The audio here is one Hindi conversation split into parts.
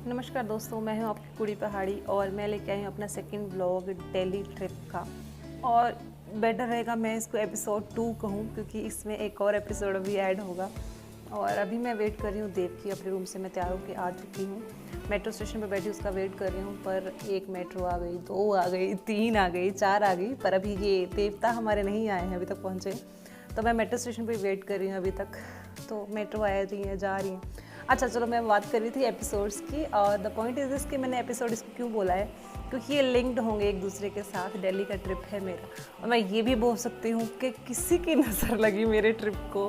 नमस्कार दोस्तों, मैं हूं आपकी कुड़ी पहाड़ी और मैं लेके आई हूं अपना सेकंड व्लॉग दिल्ली ट्रिप का। और बेटर रहेगा मैं इसको एपिसोड 2 कहूं क्योंकि इसमें एक और एपिसोड अभी ऐड होगा। और अभी मैं वेट कर रही हूं देव की। अपने रूम से मैं तैयार होकर आ चुकी हूं, मेट्रो स्टेशन पर बैठी उसका वेट कर रही हूं। पर एक मेट्रो आ गई, 2 आ गई, 3 आ गई, 4 आ गई, पर अभी ये देवता हमारे नहीं आए हैं, अभी तक पहुँचे। तो मैं मेट्रो स्टेशन पर वेट कर रही हूँ अभी तक। तो मेट्रो आ रही है, जा रही है। अच्छा चलो, मैं बात कर रही थी एपिसोड्स की। और द पॉइंट इज दिस कि मैंने एपिसोड इसको क्यों बोला है, क्योंकि ये लिंक्ड होंगे एक दूसरे के साथ। दिल्ली का ट्रिप है मेरा, और मैं ये भी बोल सकती हूँ कि किसी की नज़र लगी मेरे ट्रिप को,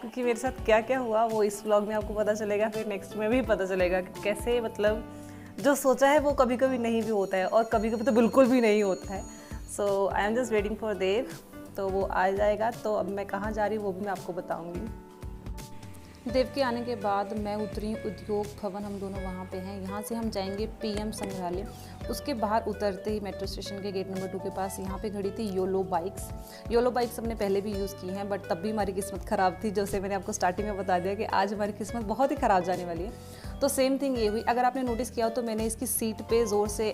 क्योंकि मेरे साथ क्या क्या हुआ वो इस व्लॉग में आपको पता चलेगा। फिर नेक्स्ट में भी पता चलेगा कि कैसे, मतलब जो सोचा है वो कभी कभी नहीं भी होता है, और कभी कभी तो बिल्कुल भी नहीं होता है। So I am just waiting for Dev, तो वो आ जाएगा। तो अब मैं कहाँ जा रही हूँ वो भी मैं आपको बताऊँगी। देव के आने के बाद मैं उतरी उद्योग भवन, हम दोनों वहाँ पे हैं। यहाँ से हम जाएंगे पीएम संग्रहालय। उसके बाहर उतरते ही मेट्रो स्टेशन के गेट नंबर 2 के पास यहाँ पे खड़ी थी योलो बाइक्स। योलो बाइक्स हमने पहले भी यूज़ की हैं, बट तब भी हमारी किस्मत ख़राब थी। जैसे मैंने आपको स्टार्टिंग में बता दिया कि आज हमारी किस्मत बहुत ही ख़राब जाने वाली है। तो सेम थिंग ये हुई। अगर आपने नोटिस किया हो तो मैंने इसकी सीट पे ज़ोर से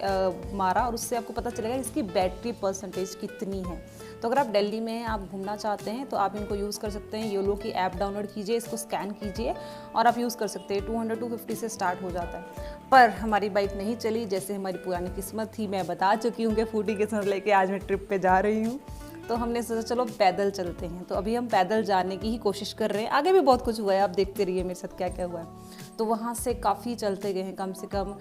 मारा, और उससे आपको पता चलेगा इसकी बैटरी परसेंटेज कितनी है। तो अगर आप दिल्ली में आप घूमना चाहते हैं तो आप इनको यूज़ कर सकते हैं। योलो की ऐप डाउनलोड कीजिए, इसको स्कैन कीजिए और आप यूज़ कर सकते हैं। 200-250 से स्टार्ट हो जाता है। पर हमारी बाइक नहीं चली, जैसे हमारी पुरानी किस्मत थी। मैं बता चुकी हूँ कि फूटी किस्मत लेके आज मैं ट्रिप पे जा रही हूँ। तो हमने सोचा चलो पैदल चलते हैं। तो अभी हम पैदल जाने की ही कोशिश कर रहे हैं। आगे भी बहुत कुछ हुआ है, आप देखते रहिए मेरे साथ क्या क्या हुआ है। तो वहाँ से काफ़ी चलते गए हैं, कम से कम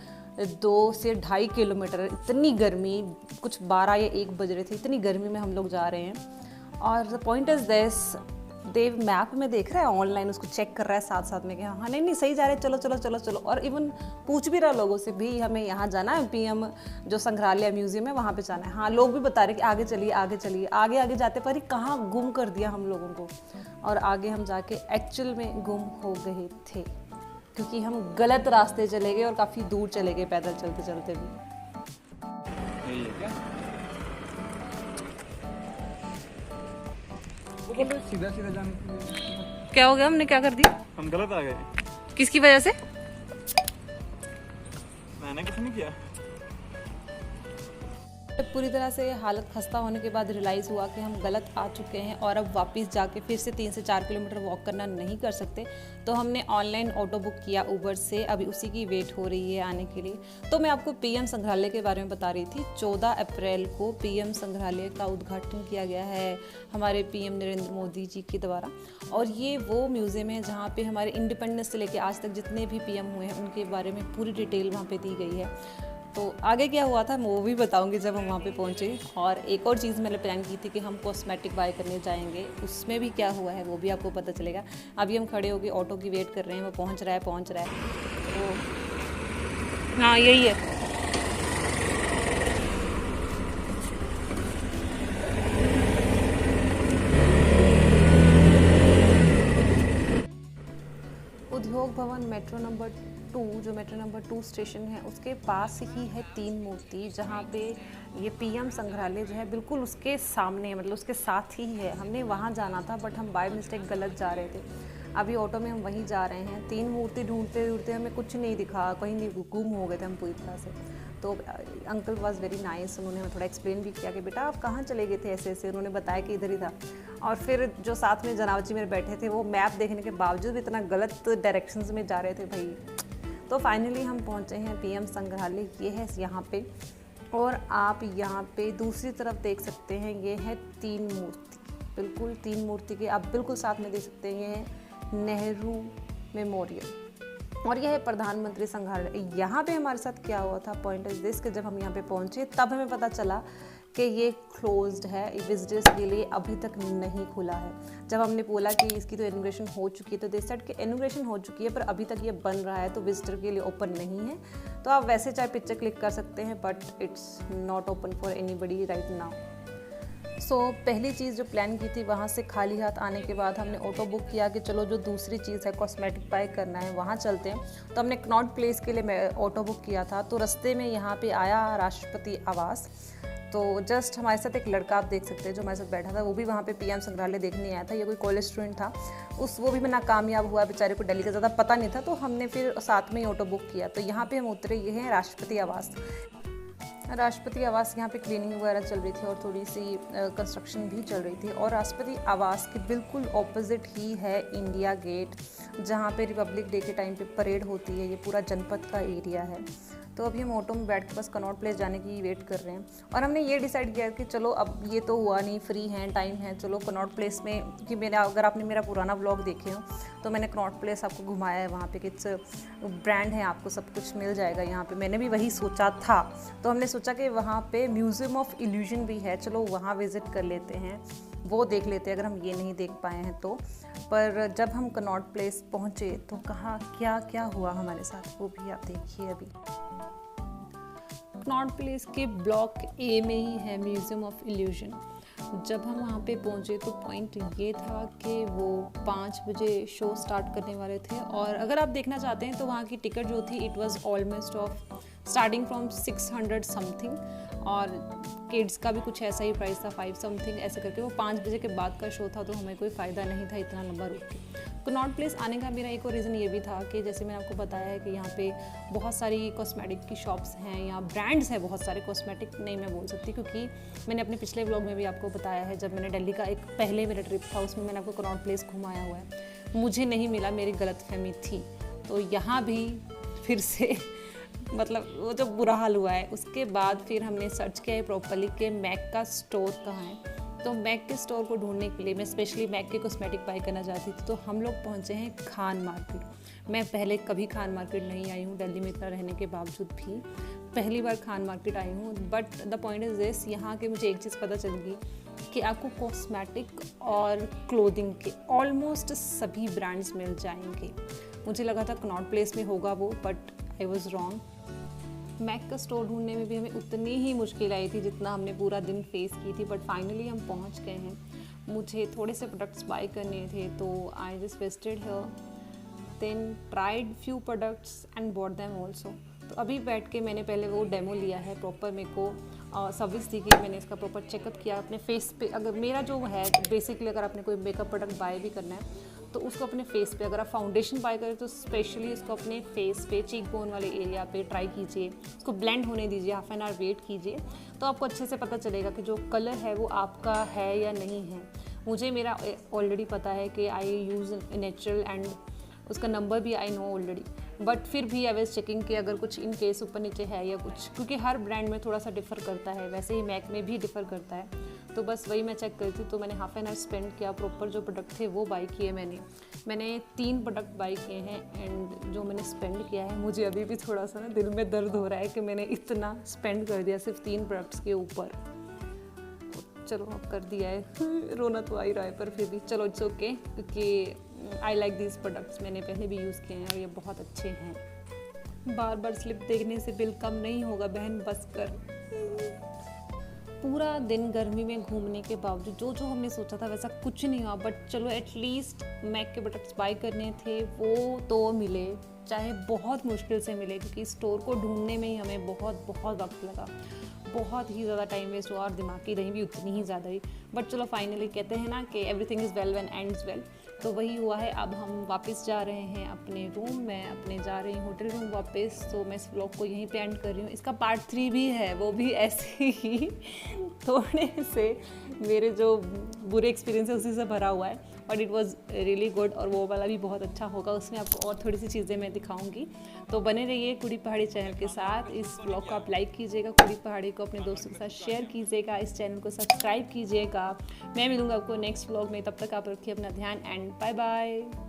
2 से 2.5 किलोमीटर। इतनी गर्मी, कुछ 12 या 1 बज रहे थे, इतनी गर्मी में हम लोग जा रहे हैं। और the point is this, Dev map में देख रहा है, ऑनलाइन उसको चेक कर रहा है साथ साथ में कि हाँ नहीं सही जा रहे हैं, चलो चलो चलो चलो। और इवन पूछ भी रहा लोगों से भी, हमें यहाँ जाना है, पीएम जो संग्रहालय म्यूजियम है वहाँ पे जाना है। हाँ, लोग भी बता रहे कि आगे चलिए आगे चलिए। आगे आगे जाते पर ही कहाँ गुम कर दिया हम लोगों को, और आगे हम जाके एक्चुअल में गुम हो गए थे, क्योंकि हम गलत रास्ते चले गए और काफ़ी दूर चले गए पैदल चलते चलते भी। सीधा सीधा जाने। क्या हो गया, हमने क्या कर दिया? हम गलत आ गए। किसकी वजह से? मैंने कुछ नहीं किया। पूरी तरह से हालत खस्ता होने के बाद रियलाइज़ हुआ कि हम गलत आ चुके हैं और अब वापस जाके फिर से 3 से 4 किलोमीटर वॉक करना नहीं कर सकते। तो हमने ऑनलाइन ऑटो बुक किया उबर से, अभी उसी की वेट हो रही है आने के लिए। तो मैं आपको पीएम संग्रहालय के बारे में बता रही थी। 14 अप्रैल को पीएम संग्रहालय का उद्घाटन किया गया है हमारे पीएम नरेंद्र मोदी जी के द्वारा। और ये वो म्यूज़ियम है जहाँ पे हमारे इंडिपेंडेंस से लेकर आज तक जितने भी पीएम हुए हैं उनके बारे में पूरी डिटेल वहाँ पे दी गई है। तो आगे क्या हुआ था मैं वो भी बताऊंगी जब हम वहाँ पे पहुँचे। और एक और चीज़ मैंने प्लान की थी कि हम कॉस्मेटिक बाय करने जाएंगे, उसमें भी क्या हुआ है वो भी आपको पता चलेगा। अभी हम खड़े होकर ऑटो की वेट कर रहे हैं, वो पहुँच रहा है। तो हाँ यही है। उद्योग भवन मेट्रो नंबर 2, जो मेट्रो नंबर 2 स्टेशन है उसके पास ही है 3 मूर्ति, जहाँ पे ये पीएम संग्रहालय जो है बिल्कुल उसके सामने, मतलब उसके साथ ही है। हमने वहाँ जाना था बट हम बाय मिस्टेक गलत जा रहे थे। अभी ऑटो में हम वहीं जा रहे हैं। 3 मूर्ति ढूंढते ढूंढते हमें कुछ नहीं दिखा, कहीं नहीं, गुम हो गए थे हम पूरी तरह से। तो अंकल वाज वेरी नाइस, उन्होंने हमें थोड़ा एक्सप्लेन भी किया कि बेटा आप कहाँ चले गए थे ऐसे ऐसे। उन्होंने बताया कि इधर ही था। और फिर जो साथ में जनाब जी मेरे बैठे थे वो मैप देखने के बावजूद भी इतना गलत डायरेक्शंस में जा रहे थे भाई। तो फाइनली हम पहुँचे हैं पीएम संग्रहालय, ये है यहाँ पे। और आप यहाँ पे दूसरी तरफ देख सकते हैं, ये है 3 मूर्ति, बिल्कुल 3 मूर्ति के आप बिल्कुल साथ में देख सकते हैं। ये है नेहरू मेमोरियल और यह है प्रधानमंत्री संग्रहालय। यहाँ पे हमारे साथ क्या हुआ था, पॉइंट इज दिस, कि जब हम यहाँ पे पहुँचे तब हमें पता चला कि ये क्लोज्ड है, विजिटर्स के लिए अभी तक नहीं खुला है। जब हमने बोला कि इसकी तो इनॉग्रेशन हो चुकी है तो दे सेड कि इनॉग्रेशन हो चुकी है पर अभी तक ये बन रहा है, तो विजिटर के लिए ओपन नहीं है। तो आप वैसे चाहे पिक्चर क्लिक कर सकते हैं but it's not open for anybody right now. So पहली चीज़ जो प्लान की थी, वहाँ से खाली हाथ आने के बाद हमने ऑटो बुक किया कि चलो जो दूसरी चीज़ है कॉस्मेटिक बाय करना है वहाँ चलते हैं। तो हमने कनॉट प्लेस के लिए मैं ऑटो बुक किया था। तो रास्ते में यहाँ पे आया राष्ट्रपति आवास, तो जस्ट हमारे साथ एक लड़का आप देख सकते हैं जो हमारे साथ बैठा था, वो भी वहाँ पे पीएम संग्रहालय देखने आया था। ये कोई कॉलेज स्टूडेंट था, वो भी नाकामयाब हुआ, बेचारे को दिल्ली का ज़्यादा पता नहीं था, तो हमने फिर साथ में ही ऑटो बुक किया। तो यहाँ पे हम उतरे, ये हैं राष्ट्रपति आवास। राष्ट्रपति आवास यहाँ पे क्लीनिंग वगैरह चल रही थी और थोड़ी सी कंस्ट्रक्शन भी चल रही थी। और राष्ट्रपति आवास के बिल्कुल ऑपोजिट ही है इंडिया गेट, जहाँ पे रिपब्लिक डे के टाइम पे परेड होती है। ये पूरा जनपद का एरिया है। तो अभी हम ऑटो में बैठ के बस कनॉट प्लेस जाने की वेट कर रहे हैं। और हमने ये डिसाइड किया कि चलो अब ये तो हुआ नहीं, फ्री हैं, टाइम है, चलो कनॉट प्लेस में, क्योंकि अगर आपने मेरा पुराना व्लॉग देखे हो तो मैंने कनॉट प्लेस आपको घुमाया है। वहाँ पे किड्स ब्रांड है, आपको सब कुछ मिल जाएगा यहाँ पे। मैंने भी वही सोचा था, तो हमने सोचा कि वहाँ पे म्यूज़ियम ऑफ इल्यूजन भी है, चलो वहाँ विज़िट कर लेते हैं, वो देख लेते हैं अगर हम ये नहीं देख पाए हैं तो। पर जब हम कनॉट प्लेस पहुँचे तो कहाँ क्या क्या हुआ हमारे साथ, वो भी आप देखिए अभी। कनॉट प्लेस के ब्लॉक ए में ही है म्यूज़ियम ऑफ इल्यूजन। जब हम वहाँ पे पहुँचे तो पॉइंट ये था कि वो 5 बजे शो स्टार्ट करने वाले थे। और अगर आप देखना चाहते हैं तो वहाँ की टिकट जो थी it was almost of starting from 600 something, और किड्स का भी कुछ ऐसा ही प्राइस था 5 समथिंग ऐसे करके। वो 5 बजे के बाद का शो था, तो हमें कोई फ़ायदा नहीं था इतना लंबा रुक के। कनॉट प्लेस आने का मेरा एक और रीज़न ये भी था कि जैसे मैंने आपको बताया है कि यहाँ पे बहुत सारी कॉस्मेटिक की शॉप्स हैं, यहाँ ब्रांड्स हैं बहुत सारे। कॉस्मेटिक नहीं मैं बोल सकती, क्योंकि मैंने अपने पिछले व्लॉग में भी आपको बताया है, जब मैंने दिल्ली का एक पहले मेरा ट्रिप था उसमें मैंने आपको कनॉट प्लेस घुमाया हुआ है। मुझे नहीं मिला, मेरी गलतफहमी थी। तो यहाँ भी फिर से मतलब वो जो बुरा हाल हुआ है। उसके बाद फिर हमने सर्च किया है प्रॉपरली कि मैक का स्टोर कहाँ है। तो मैक के स्टोर को ढूंढने के लिए मैं स्पेशली मैक के कॉस्मेटिक बाय करना चाहती थी। तो हम लोग पहुँचे हैं खान मार्केट। मैं पहले कभी खान मार्केट नहीं आई हूँ, दिल्ली में इतना रहने के बावजूद भी पहली बार खान मार्केट आई हूँ। But the point is this, यहाँ के मुझे एक चीज़ पता चल गई कि आपको कॉस्मेटिक और क्लोथिंग के ऑलमोस्ट सभी ब्रांड्स मिल जाएंगे। मुझे लगा था कनॉट प्लेस में होगा वो, but I was wrong. Mac का स्टोर ढूंढने में भी हमें उतनी ही मुश्किल आई थी जितना हमने पूरा दिन फेस की थी, बट फाइनली हम पहुंच गए हैं। मुझे थोड़े से प्रोडक्ट्स बाय करने थे, तो I just visited here, then tried few products and bought them also. तो अभी बैठ के मैंने पहले वो डेमो लिया है, प्रॉपर मेरे को सर्विस दी गई, मैंने इसका प्रॉपर चेकअप किया अपने फेस पे। अगर मेरा जो है बेसिकली अगर आपने कोई मेकअप प्रोडक्ट बाय भी करना है तो उसको अपने फेस पे, अगर आप फाउंडेशन बाय करें तो स्पेशली इसको अपने फेस पे, चीक बोन वाले एरिया पे ट्राई कीजिए, उसको ब्लेंड होने दीजिए, हाफ एन आवर वेट कीजिए, तो आपको अच्छे से पता चलेगा कि जो कलर है वो आपका है या नहीं है। मुझे मेरा ऑलरेडी पता है कि आई यूज़ नेचुरल एंड उसका नंबर भी आई नो ऑलरेडी, बट फिर भी आई वाज चेकिंग कि अगर कुछ इन केस ऊपर नीचे है या कुछ, क्योंकि हर ब्रांड में थोड़ा सा डिफ़र करता है, वैसे ही मैक में भी डिफ़र करता है। तो बस वही मैं चेक करी थी। तो मैंने हाफ एन आवर स्पेंड किया, प्रॉपर जो प्रोडक्ट थे वो बाय किए मैंने 3 प्रोडक्ट बाय किए हैं। एंड जो मैंने स्पेंड किया है, मुझे अभी भी थोड़ा सा ना दिल में दर्द हो रहा है कि मैंने इतना स्पेंड कर दिया सिर्फ 3 प्रोडक्ट्स के ऊपर। चलो अब कर दिया है, रोना तो आ ही रहा है, पर फिर भी चलो इट्स ओके, क्योंकि आई लाइक दीज प्रोडक्ट्स, मैंने पहले भी यूज़ किए हैं और ये बहुत अच्छे हैं। बार बार स्लिप देखने से बिल कम नहीं होगा बहन, बस कर। पूरा दिन गर्मी में घूमने के बावजूद जो हमने सोचा था वैसा कुछ नहीं हुआ, बट चलो एटलीस्ट मैक के प्रोडक्ट्स बाय करने थे वो तो मिले, चाहे बहुत मुश्किल से मिले, क्योंकि स्टोर को ढूंढने में ही हमें बहुत वक्त लगा, बहुत ही ज़्यादा टाइम वेस्ट हुआ और दिमाग की रही भी उतनी ही ज़्यादा ही। बट चलो फाइनली कहते हैं ना कि everything is well when ends well, तो वही हुआ है। अब हम वापस जा रहे हैं अपने रूम में, अपने जा रही हूँ होटल रूम वापस। तो मैं इस व्लॉग को यहीं पे एंड कर रही हूँ। इसका पार्ट 3 भी है, वो भी ऐसे ही थोड़े से मेरे जो बुरे एक्सपीरियंस है उसी से भरा हुआ है, but it was really good. और वो वाला भी बहुत अच्छा होगा, उसमें आपको और थोड़ी सी चीज़ें मैं दिखाऊंगी। तो बने रहिए कुड़ी पहाड़ी चैनल के साथ। इस व्लॉग को आप लाइक कीजिएगा, कुड़ी पहाड़ी को अपने दोस्तों के साथ शेयर कीजिएगा, इस चैनल को सब्सक्राइब कीजिएगा। मैं मिलूंगा आपको नेक्स्ट व्लॉग में, तब तक आप रखिए अपना ध्यान एंड बाय बाय।